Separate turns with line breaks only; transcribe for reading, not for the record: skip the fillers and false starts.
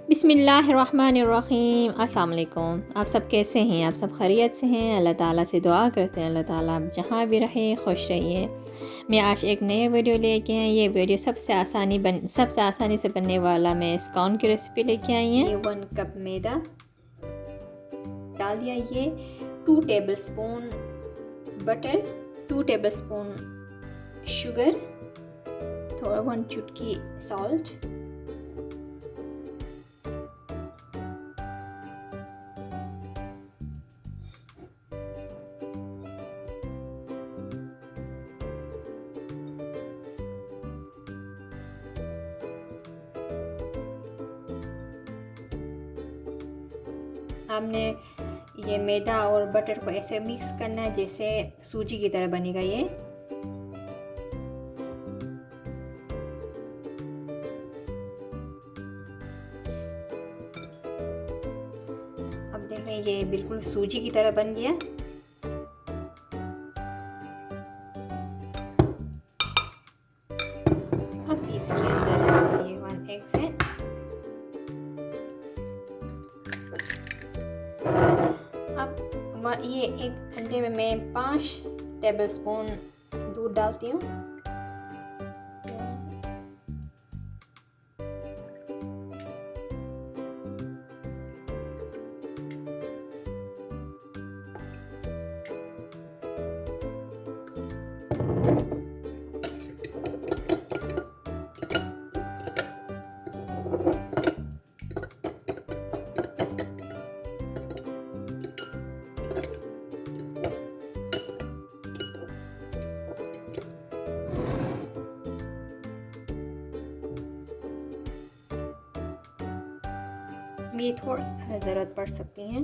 बिस्मिल्लाहिर्रहमानिर्रहीम। अस्सलाम वालेकुम। आप सब कैसे हैं? आप सब खैरियत से हैं? अल्लाह ताला से दुआ करते हैं अल्लाह ताला आप जहाँ भी रहें खुश रहिए। मैं आज एक नए वीडियो लेके आई। ये वीडियो सबसे आसानी से बनने वाला मैं स्कॉन की रेसिपी लेके आई हैं। ये 1 कप मैदा डाल दिया। ये 2 टेबलस्पून बटर, 2 टेबलस्पून शुगर, थोड़ा 1 चुटकी सॉल्ट, हमने ये मैदा और बटर को ऐसे मिक्स करना है जैसे सूजी की तरह बनेगा ये। अब देख रहे हैं ये बिल्कुल सूजी की तरह बन गया। अब इसके अंदर ये 1 एग है। अब ये एक अंडे में मैं 5 टेबलस्पून दूध डालती हूँ। ये थोड़ा ज़रूरत पड़ सकती है।